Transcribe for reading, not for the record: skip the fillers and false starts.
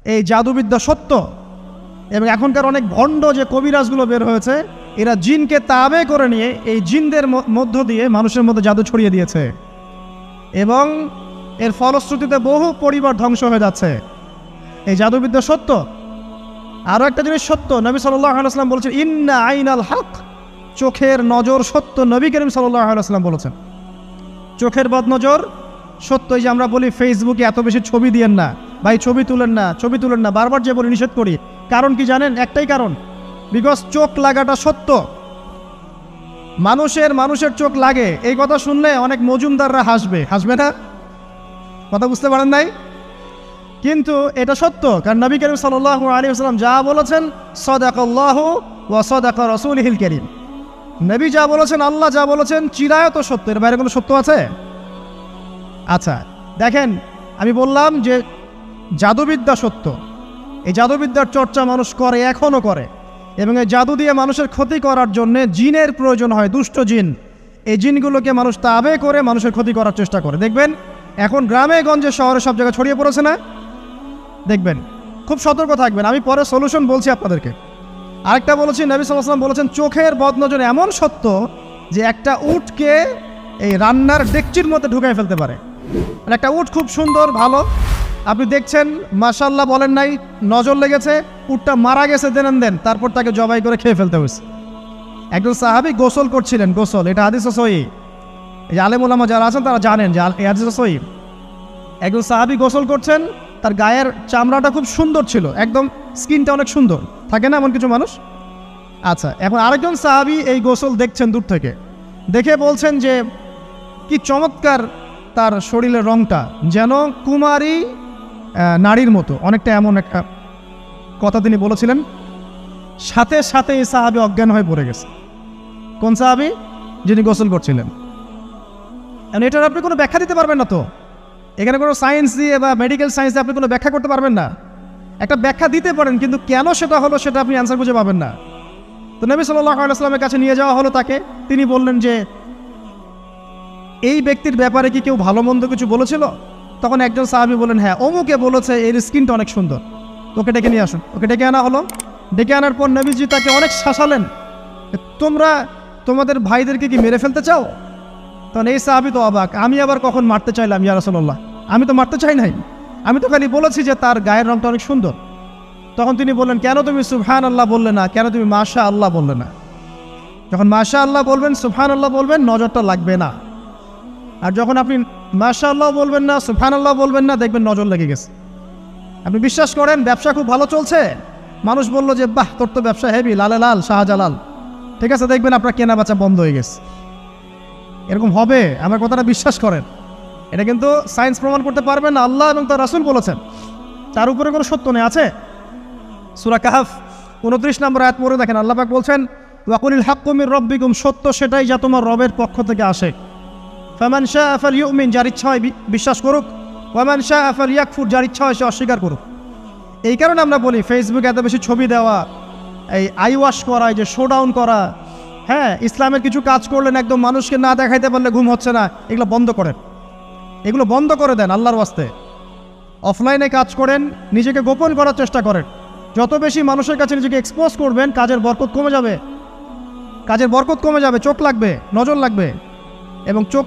এই জাদুবিদ্যা সত্য। এবং এখনকার অনেক ভণ্ড যে কবিরাজগুলো বের হয়েছে, এরা জিনকে তাবে করে নিয়ে এই জিনদের মধ্য দিয়ে মানুষের মধ্যে জাদু ছড়িয়ে দিয়েছে, এবং এর ফলশ্রুতিতে বহু পরিবার ধ্বংস হয়ে যাচ্ছে। এই জাদুবিদ্যা সত্য। আরও একটা জিনিস সত্য, নবী সাল্লাল্লাহু আলাইহি ওয়াসাল্লাম বলেছেন ইন্না আইনাল হক, চোখের নজর সত্য। নবী করিম সাল্লাল্লাহু আলাইহি ওয়াসাল্লাম বলেছেন চোখের বদনজর সত্য। এই যে আমরা বলি ফেসবুকে এত বেশি ছবি দিয়েন না ভাই, ছবি তুলেন না, ছবি তুলেন না, বারবার যে বলি নিষেধ করি। কারণ কি জানেন? একটাই কারণ, বিকজ চোখ লাগাটা সত্য। মানুষের চোখ লাগে, এই কথা শুনলে অনেক মজুমদাররা হাসবে না? কথা বুঝতে পারেন নাই? কিন্তু এটা সত্য, কারণ নবী করিম সাল্লাল্লাহু আলাইহি ওয়াসাল্লাম যা বলেছেন সাদাকাল্লাহু ওয়া সাদাকা রাসূলুহুল কারীম। নবী যা বলেছেন, আল্লাহ যা বলেছেন চিরায়ত সত্য, এর বাইরে কোনো সত্য আছে? আচ্ছা দেখেন, আমি বললাম যে জাদুবিদ্যা সত্য। এই জাদুবিদ্যার চর্চা মানুষ করে, এখনও করে, এবং এই জাদু দিয়ে মানুষের ক্ষতি করার জন্য জিনের প্রয়োজন হয়, দুষ্ট জিন। এই জিনগুলোকে মানুষ তাবে করে মানুষের ক্ষতি করার চেষ্টা করে। দেখবেন এখন গ্রামে গঞ্জে শহরে সব জায়গায় ছড়িয়ে পড়েছে না? দেখবেন, খুব সতর্ক থাকবেন। আমি পরে সলিউশন বলছি আপনাদেরকে। আরেকটা বলেছি, নবী সাল্লাল্লাহু আলাইহি ওয়াসাল্লাম বলেছেন চোখের বদনজর এমন সত্য যে একটা উটকে এই রান্নার ডেকচির মধ্যে ঢুকাই ফেলতে পারে। মানে একটা উট খুব সুন্দর ভালো, আপনি দেখছেন মাশাআল্লাহ বলেন নাই, নজর লেগেছে, উটটা মারা গেছে দেন, তারপর তাকে জবাই করে খেয়ে ফেলতে হয়েছে। একজন সাহাবী গোসল করছিলেন, গোসল, এটা হাদিস সহিহ। এই আলেম ওলামা যারা আছেন তারা জানেন যে এই হাদিস সহিহ। একজন সাহাবী গোসল করছেন, তার গায়ের চামড়াটা খুব সুন্দর ছিল, একদম স্কিনটা অনেক সুন্দর থাকে না এমন কিছু মানুষ? আচ্ছা, এখন আরেকজন সাহাবী এই গোসল দেখছেন দূর থেকে, দেখে বলছেন যে কি চমৎকার তার শরীরের রংটা, যেন কুমারী নারীর মতো, অনেকটা এমন একটা কথা তিনি বলেছিলেন। সাথে সাথে এই সাহাবী অজ্ঞান হয়ে পড়ে গেছে। কোন সাহাবী? যিনি গোসল করছিলেন। এটার আপনি কোনো ব্যাখ্যা দিতে পারবেন না তো, এখানে কোনো সায়েন্স দিয়ে বা মেডিকেল সায়েন্স দিয়ে আপনি কোনো ব্যাখ্যা করতে পারবেন না। একটা ব্যাখ্যা দিতে পারেন, কিন্তু কেন সেটা হলো সেটা আপনি অ্যান্সার খুঁজে পাবেন না। তো নবী সাল্লাল্লাহু আলাইহি ওয়াসাল্লামের কাছে নিয়ে যাওয়া হলো তাকে। তিনি বললেন যে এই ব্যক্তির ব্যাপারে কি কেউ ভালো মন্দ কিছু বলেছিল? তখন একজন সাহাবী বললেন হ্যাঁ, অমুকে বলেছে এর স্কিনটা অনেক সুন্দর, ওকে ডেকে নিয়ে আসুন। ওকে ডেকে আনা হলো। ডেকে আনার পর নবীজি তাকে অনেক শাসালেন, তোমরা তোমাদের ভাইদেরকে কি মেরে ফেলতে চাও? তখন এই সাহাবী তো অবাক, আমি আবার কখন মারতে চাইলাম ইয়া রাসূলুল্লাহ? আমি তো মারতে চাই নাই, আমি তো খালি বলেছি যে তার গায়ের রংটা অনেক সুন্দর। তখন তিনি বললেন কেন তুমি সুবহানাল্লাহ বললে না, কেন তুমি মাশাআল্লাহ বললে না? যখন মাশাআল্লাহ বলবেন, সুবহানাল্লাহ বলবেন, নজরটা লাগবে না। আর যখন আপনি মাশাআল্লাহ বলবেন না, সুবহানাল্লাহ বলবেন না, দেখবেন নজর লেগে গেছে। আপনি বিশ্বাস করেন ব্যবসা খুব ভালো চলছে, মানুষ বলল যে বাহ তোর তো ব্যবসা হেভি, লালে লাল শাহজালাল, ঠিক আছে, দেখবেন আপনার কেনা বেচা বন্ধ হয়ে গেছে। এরকম হবে, আমার কথাটা বিশ্বাস করেন। এটা কিন্তু সায়েন্স প্রমাণ করতে পারবে না, আল্লাহ এবং তার রাসূল বলেছেন, তার উপরে কোনো সত্য নেই। আছে সূরা কাহফ 29 নম্বর আয়াত পড়ে দেখেন, আল্লাহ পাক বলছেন ওয়াকুলিল হাক্কু মির রাব্বিকুম, সত্য সেটাই যা তোমার রবের পক্ষ থেকে আসে। ফামান শাআ ফালইউমিন, যার ইচ্ছা হয় বিশ্বাস করুক, ওয়ামান শাআ ফালইয়াকফুর, যার ইচ্ছা হয় সে অস্বীকার করুক। এই কারণে আমরা বলি ফেসবুকে এত বেশি ছবি দেওয়া, এই আই ওয়াশ করা, এই যে শোডাউন করা, হ্যাঁ, ইসলামের কিছু কাজ করলেন একদম মানুষকে না দেখাইতে পারলে ঘুম হচ্ছে না, এগুলো বন্ধ করেন, এগুলো বন্ধ করে দেন আল্লাহর ওয়াস্তে। অফলাইনে কাজ করেন, নিজেকে গোপন করার চেষ্টা করেন। যত বেশি মানুষের কাছে নিজেকে এক্সপোজ করবেন, কাজের বরকত কমে যাবে, চোখ লাগবে, নজর লাগবে, এবং চোখ